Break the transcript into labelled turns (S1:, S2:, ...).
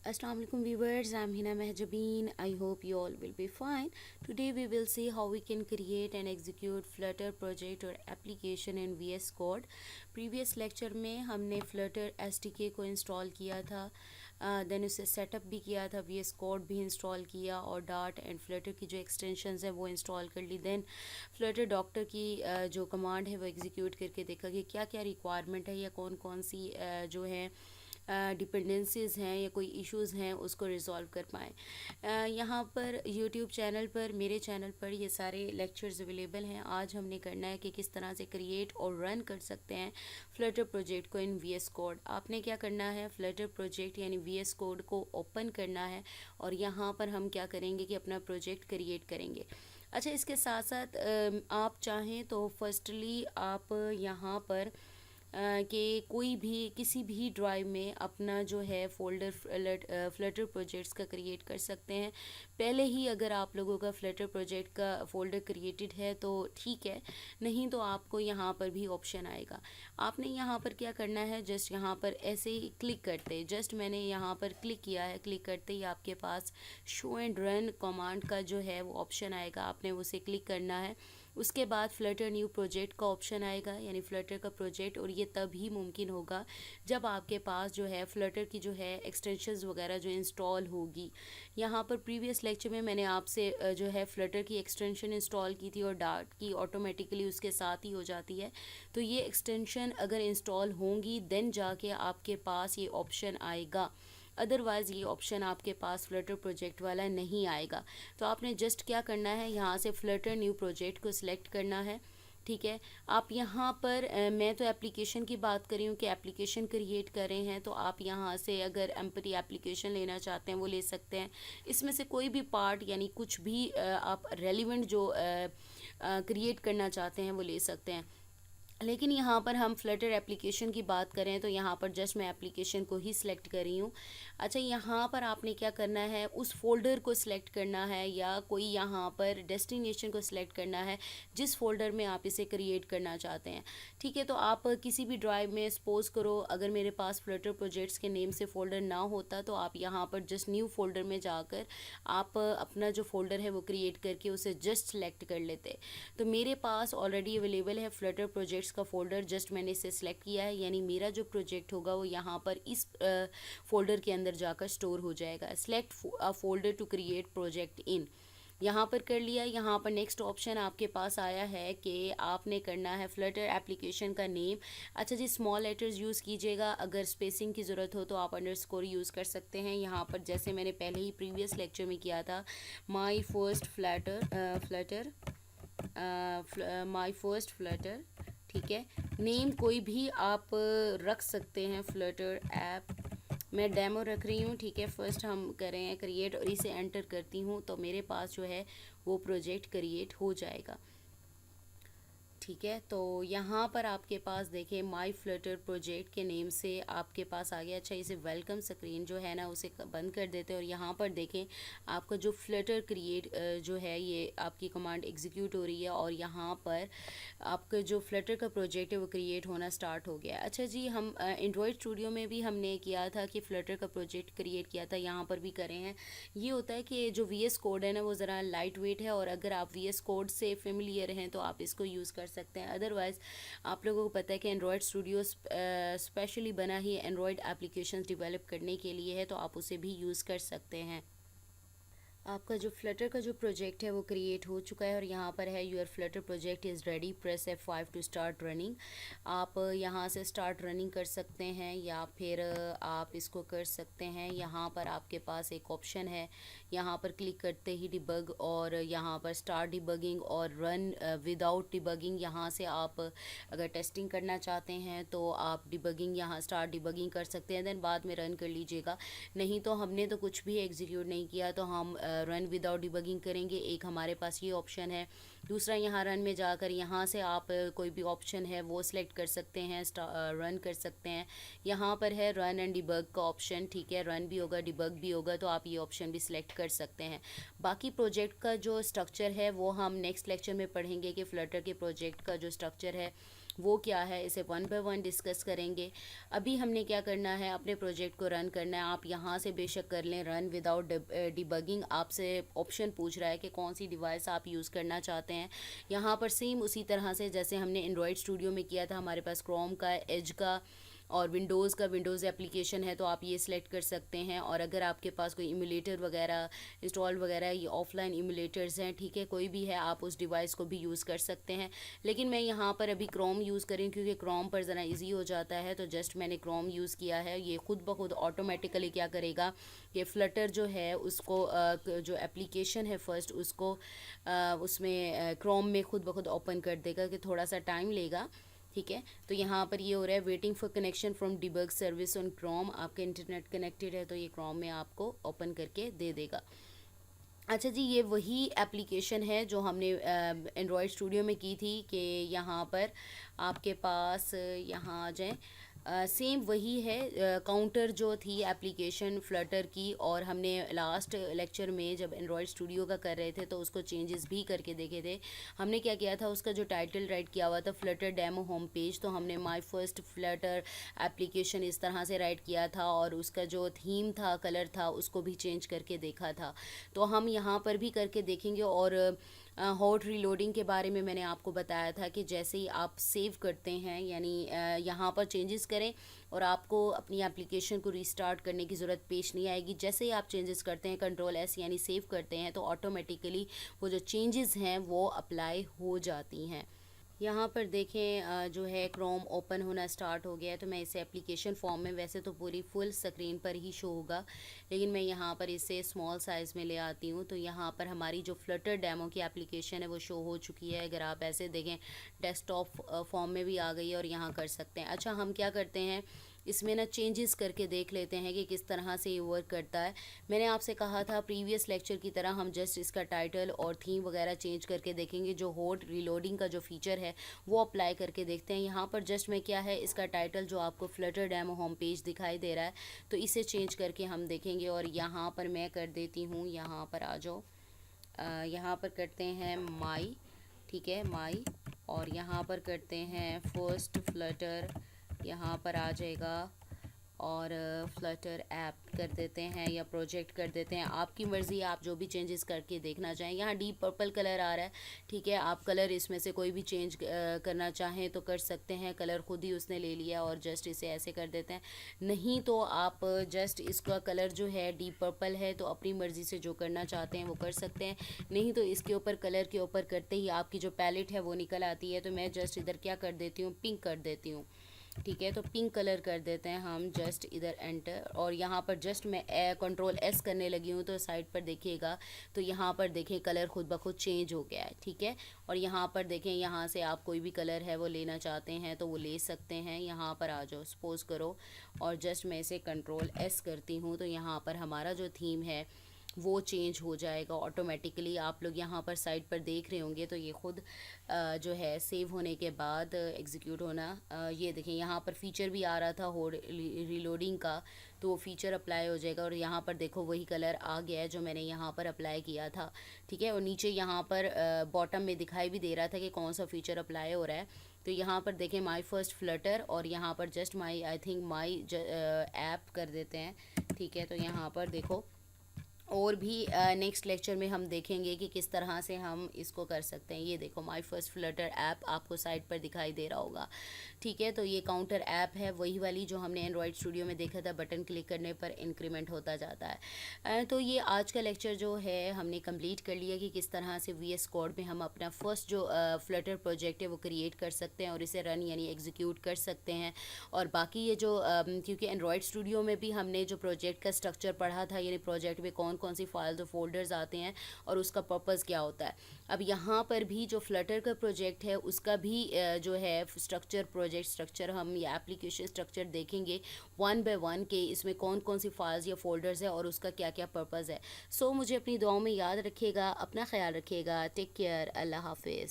S1: Assalamu alaikum viewers, I'm Hina Mehjabeen. I hope you all will be fine. Today we will see how we can create and execute Flutter project or application in VS Code. Previous lecture में हमने Flutter SDK को install किया था, then उसे setup भी किया था, VS Code भी इंस्टॉल किया और डार्ट एंड फ्लटर की जो एक्सटेंशंस है वो इंस्टॉल कर ली। देन फ्लटर डॉक्टर की जो कमांड है वो एग्जीक्यूट करके देखा कि क्या क्या रिक्वायरमेंट है या कौन कौन सी जो है डिपेंडेंसीज़ हैं या कोई इश्यूज़ हैं उसको रिज़ॉल्व कर पाएँ। यहाँ पर यूट्यूब चैनल पर, मेरे चैनल पर ये सारे लेक्चर्स अवेलेबल हैं। आज हमने करना है कि किस तरह से क्रिएट और रन कर सकते हैं फ्लटर प्रोजेक्ट को इन VS कोड। आपने क्या करना है, फ्लटर प्रोजेक्ट यानी VS कोड को ओपन करना है और यहाँ पर हम क्या करेंगे कि अपना प्रोजेक्ट क्रिएट करेंगे। अच्छा, इसके साथ साथ आप चाहें तो फर्स्टली आप यहाँ पर कि कोई भी किसी भी ड्राइव में अपना जो है फ़ोल्डर फ्लटर प्रोजेक्ट्स का क्रिएट कर सकते हैं। पहले ही अगर आप लोगों का फ्लटर प्रोजेक्ट का फ़ोल्डर क्रिएटेड है तो ठीक है, नहीं तो आपको यहाँ पर भी ऑप्शन आएगा। आपने यहाँ पर क्या करना है, जस्ट यहाँ पर ऐसे ही क्लिक करते, जस्ट मैंने यहाँ पर क्लिक किया है, क्लिक करते ही आपके पास शो एंड रन कमांड का जो है वो ऑप्शन आएगा, आपने उसे क्लिक करना है। उसके बाद फ्लटर न्यू प्रोजेक्ट का ऑप्शन आएगा, यानी फ्लटर का प्रोजेक्ट, और ये तभी मुमकिन होगा जब आपके पास जो है फ्लटर की जो है एक्सटेंशंस वगैरह जो इंस्टॉल होगी। यहाँ पर प्रीवियस लेक्चर में मैंने आपसे जो है फ्लटर की एक्सटेंशन इंस्टॉल की थी और डार्ट की ऑटोमेटिकली उसके साथ ही हो जाती है। तो ये एक्सटेंशन अगर इंस्टॉल होंगी देन जाके आपके पास ये ऑप्शन आएगा, अदरवाइज़ ये ऑप्शन आपके पास फ्लटर प्रोजेक्ट वाला नहीं आएगा। तो आपने जस्ट क्या करना है, यहाँ से फ्लटर न्यू प्रोजेक्ट को सिलेक्ट करना है। ठीक है, आप यहाँ पर मैं तो एप्लीकेशन की बात कर रही हूँ कि एप्लीकेशन क्रिएट कर रहे हैं, तो आप यहाँ से अगर एम्पटी एप्लीकेशन लेना चाहते हैं वो ले सकते हैं। इसमें से कोई भी पार्ट यानी कुछ भी आप रेलिवेंट जो क्रिएट करना चाहते हैं वो ले सकते हैं। लेकिन यहाँ पर हम फ्लटर एप्लीकेशन की बात करें तो यहाँ पर जस्ट मैं एप्लीकेशन को ही सिलेक्ट कर रही हूँ। अच्छा, यहाँ पर आपने क्या करना है, उस फोल्डर को सिलेक्ट करना है या कोई यहाँ पर डेस्टिनेशन को सिलेक्ट करना है जिस फोल्डर में आप इसे क्रिएट करना चाहते हैं। ठीक है, तो आप किसी भी ड्राइव में, सपोज़ करो अगर मेरे पास फ्लटर प्रोजेक्ट्स के नेम से फ़ोल्डर ना होता तो आप यहाँ पर जस्ट न्यू फोल्डर में जाकर आप अपना जो फोल्डर है वो क्रिएट करके उसे जस्ट सेलेक्ट कर लेते। तो मेरे पास ऑलरेडी अवेलेबल है फ्लटर प्रोजेक्ट्स का फोल्डर, जस्ट मैंने इसे सिलेक्ट किया है, यानी मेरा जो प्रोजेक्ट होगा वो यहाँ पर इस फोल्डर के अंदर जाकर स्टोर हो जाएगा। Select a folder to create project in, यहाँ पर कर लिया। यहाँ पर नेक्स्ट ऑप्शन आपके पास आया है कि आपने करना है फ्लटर एप्लीकेशन का नेम। अच्छा जी, स्मॉल लेटर्स यूज़ कीजिएगा, अगर स्पेसिंग की ज़रूरत हो तो आप अंडरस्कोर यूज़ कर सकते हैं। यहाँ पर जैसे मैंने पहले ही प्रीवियस लेक्चर में किया था, माई फर्स्ट फ्लटर। ठीक है, नेम कोई भी आप रख सकते हैं, फ्लटर ऐप मैं डेमो रख रही हूँ। ठीक है, फर्स्ट हम करें क्रिएट और इसे एंटर करती हूँ तो मेरे पास जो है वो प्रोजेक्ट क्रिएट हो जाएगा। ठीक है, तो यहाँ पर आपके पास देखें माई फ्लटर प्रोजेक्ट के नेम से आपके पास आ गया। अच्छा, इसे वेलकम स्क्रीन जो है ना उसे बंद कर देते हैं और यहाँ पर देखें आपका जो फ्लटर क्रिएट जो है ये आपकी कमांड एग्जीक्यूट हो रही है और यहाँ पर आपका जो फ्लटर का प्रोजेक्ट है वो क्रिएट होना स्टार्ट हो गया। अच्छा जी, हम एंड्रॉयड स्टूडियो में भी हमने किया था कि फ्लटर का प्रोजेक्ट क्रिएट किया था, यहाँ पर भी करें हैं। ये होता है कि जो VS कोड है ना वो ज़रा लाइट वेट है और अगर आप VS कोड से फेमिलियर हैं तो आप इसको यूज़ कर सकते हैं। अदरवाइज़ आप लोगों को पता है कि एंड्रॉयड स्टूडियो स्पेशली बना ही एंड्रॉयड एप्लीकेशंस डेवलप करने के लिए है, तो आप उसे भी यूज़ कर सकते हैं। आपका जो फ्लटर का जो प्रोजेक्ट है वो क्रिएट हो चुका है और यहाँ पर है your Flutter project is ready, press F5 to start running. आप यहाँ से स्टार्ट रनिंग कर सकते हैं या फिर आप इसको कर सकते हैं। यहाँ पर आपके पास एक ऑप्शन है, यहाँ पर क्लिक करते ही डिबग और यहाँ पर स्टार्ट डिबगिंग और रन विदाउट डिबगिंग। यहाँ से आप अगर टेस्टिंग करना चाहते हैं तो आप डिबगिंग यहाँ स्टार्ट डिबगिंग कर सकते हैं, देन बाद में रन कर लीजिएगा। नहीं तो हमने तो कुछ भी एग्जीक्यूट नहीं किया तो हम रन विदाउट डिबगिंग करेंगे। एक हमारे पास ये ऑप्शन है, दूसरा यहाँ रन में जाकर यहाँ से आप कोई भी ऑप्शन है वो सिलेक्ट कर सकते हैं, रन कर सकते हैं। यहाँ पर है रन एंड डिबग का ऑप्शन। ठीक है, रन भी होगा डिबग भी होगा, तो आप ये ऑप्शन भी सिलेक्ट कर सकते हैं। बाकी प्रोजेक्ट का जो स्ट्रक्चर है वो हम नेक्स्ट लेक्चर में पढ़ेंगे कि फ्लटर के प्रोजेक्ट का जो स्ट्रक्चर है वो क्या है, इसे वन बाय वन डिस्कस करेंगे। अभी हमने क्या करना है, अपने प्रोजेक्ट को रन करना है। आप यहाँ से बेशक कर लें रन विदाउट डिबगिंग। आपसे ऑप्शन पूछ रहा है कि कौन सी डिवाइस आप यूज़ करना चाहते हैं। यहाँ पर सेम उसी तरह से जैसे हमने एंड्रॉयड स्टूडियो में किया था, हमारे पास क्रोम का, एज का और विंडोज़ का विंडोज़ एप्लीकेशन है तो आप ये सिलेक्ट कर सकते हैं। और अगर आपके पास कोई इमुलेटर वगैरह इंस्टॉल वगैरह, ये ऑफलाइन इमुलेटर्स हैं, ठीक है, कोई भी है, आप उस डिवाइस को भी यूज़ कर सकते हैं। लेकिन मैं यहाँ पर अभी क्रोम यूज़ करें क्योंकि क्रोम पर ज़रा इजी हो जाता है, तो जस्ट मैंने क्रोम यूज़ किया है। ये खुद ब खुद ऑटोमेटिकली क्या करेगा कि फ्लटर जो है उसको जो एप्लीकेशन है फर्स्ट उसको उसमें क्रोम में खुद ब खुद ओपन कर देगा, कि थोड़ा सा टाइम लेगा। ठीक है, तो यहाँ पर ये हो रहा है waiting for connection from debug service on Chrome. आपका इंटरनेट कनेक्टेड है तो ये क्रोम में आपको ओपन करके दे देगा। अच्छा जी, ये वही एप्लीकेशन है जो हमने एंड्रॉयड स्टूडियो में की थी, कि यहाँ पर आपके पास यहाँ आ जाएँ, सेम वही है काउंटर जो थी एप्लीकेशन फ्लटर की। और हमने लास्ट लेक्चर में जब एंड्रॉयड स्टूडियो का कर रहे थे तो उसको चेंजेस भी करके देखे थे। हमने क्या किया था, उसका जो टाइटल राइट किया हुआ था फ्लटर डेमो होम पेज, तो हमने माय फर्स्ट फ्लटर एप्लीकेशन इस तरह से राइट किया था। और उसका जो थीम था, कलर था, उसको भी चेंज करके देखा था। तो हम यहाँ पर भी करके देखेंगे। और हॉट रीलोडिंग के बारे में मैंने आपको बताया था कि जैसे ही आप सेव करते हैं, यानी यहाँ पर चेंजेस करें और आपको अपनी एप्लीकेशन को रीस्टार्ट करने की ज़रूरत पेश नहीं आएगी। जैसे ही आप चेंजेस करते हैं, कंट्रोल एस यानी सेव करते हैं, तो ऑटोमेटिकली वो जो चेंजेस हैं वो अप्लाई हो जाती हैं। यहाँ पर देखें जो है क्रोम ओपन होना स्टार्ट हो गया है। तो मैं इसे एप्लीकेशन फॉर्म में, वैसे तो पूरी फुल स्क्रीन पर ही शो होगा, लेकिन मैं यहाँ पर इसे स्मॉल साइज़ में ले आती हूँ। तो यहाँ पर हमारी जो फ्लटर डेमो की एप्लीकेशन है वो शो हो चुकी है। अगर आप ऐसे देखें डेस्कटॉप फॉर्म में भी आ गई है और यहाँ कर सकते हैं। अच्छा, हम क्या करते हैं, इसमें ना चेंजेस करके देख लेते हैं कि किस तरह से ये वर्क करता है। मैंने आपसे कहा था प्रीवियस लेक्चर की तरह हम जस्ट इसका टाइटल और थीम वगैरह चेंज करके देखेंगे। जो हॉट रीलोडिंग का जो फीचर है वो अप्लाई करके देखते हैं। यहाँ पर जस्ट मैं क्या है, इसका टाइटल जो आपको फ्लटर डेमो होम पेज दिखाई दे रहा है, तो इसे चेंज करके हम देखेंगे। और यहाँ पर मैं कर देती हूँ, यहाँ पर आ जाओ, यहाँ पर करते हैं माई, ठीक है, माई। और यहाँ पर करते हैं फर्स्ट फ्लटर, यहाँ पर आ जाएगा। और फ्लटर ऐप कर देते हैं या प्रोजेक्ट कर देते हैं, आपकी मर्ज़ी, आप जो भी चेंजेस करके देखना चाहें। यहाँ डीप पर्पल कलर आ रहा है, ठीक है, आप कलर इसमें से कोई भी चेंज करना चाहें तो कर सकते हैं। कलर खुद ही उसने ले लिया और जस्ट इसे ऐसे कर देते हैं। नहीं तो आप जस्ट इसका कलर जो है डीप पर्पल है, तो अपनी मर्ज़ी से जो करना चाहते हैं वो कर सकते हैं। नहीं तो इसके ऊपर कलर के ऊपर करते ही आपकी जो पैलेट है वो निकल आती है। तो मैं जस्ट इधर क्या कर देती हूँ, पिंक कर देती हूँ, ठीक है। तो पिंक कलर कर देते हैं हम, जस्ट इधर एंटर। और यहाँ पर जस्ट मैं कंट्रोल एस करने लगी हूँ, तो साइड पर देखिएगा तो यहाँ पर देखें कलर खुद ब खुद चेंज हो गया है, ठीक है। और यहाँ पर देखें, यहाँ से आप कोई भी कलर है वो लेना चाहते हैं तो वो ले सकते हैं। यहाँ पर आ जाओ, सपोज करो, और जस्ट मैं इसे कंट्रोल एस करती हूँ, तो यहाँ पर हमारा जो थीम है वो चेंज हो जाएगा ऑटोमेटिकली। आप लोग यहाँ पर साइड पर देख रहे होंगे, तो ये खुद जो है सेव होने के बाद एग्जीक्यूट होना, ये देखें यहाँ पर फीचर भी आ रहा था हो रीलोडिंग का, तो वो फीचर अप्लाई हो जाएगा। और यहाँ पर देखो वही कलर आ गया है जो मैंने यहाँ पर अप्लाई किया था, ठीक है। और नीचे यहाँ पर बॉटम में दिखाई भी दे रहा था कि कौन सा फीचर अप्लाई हो रहा है। तो यहाँ पर देखें माई फर्स्ट फ्लटर, और यहाँ पर just my, I think my app कर देते हैं, ठीक है। तो यहाँ पर देखो, और भी नेक्स्ट लेक्चर में हम देखेंगे कि किस तरह से हम इसको कर सकते हैं। ये देखो माय फर्स्ट फ्लटर ऐप आपको साइड पर दिखाई दे रहा होगा, ठीक है। तो ये काउंटर ऐप है, वही वाली जो हमने एंड्रॉयड स्टूडियो में देखा था, बटन क्लिक करने पर इंक्रीमेंट होता जाता है। तो ये आज का लेक्चर जो है हमने कंप्लीट कर लिया कि किस तरह से VS कोड में हम अपना फर्स्ट जो फ्लटर प्रोजेक्ट है वो क्रिएट कर सकते हैं और इसे रन यानी एग्जीक्यूट कर सकते हैं। और बाकी ये जो क्योंकि एंड्रॉयड स्टूडियो में भी हमने जो प्रोजेक्ट का स्ट्रक्चर पढ़ा था, यानी प्रोजेक्ट में कौन कौन सी फाइल्स और फोल्डर्स आते हैं और उसका पर्पस क्या होता है। अब यहाँ पर भी जो फ्लटर का प्रोजेक्ट है उसका भी जो है स्ट्रक्चर, प्रोजेक्ट स्ट्रक्चर हम या एप्लीकेशन स्ट्रक्चर देखेंगे वन बाय वन के इसमें कौन कौन सी फाइल्स या फोल्डर्स है और उसका क्या क्या पर्पस है। सो मुझे अपनी दुआओं में याद रखिएगा, अपना ख्याल रखिएगा, टेक केयर, अल्लाह हाफिज़।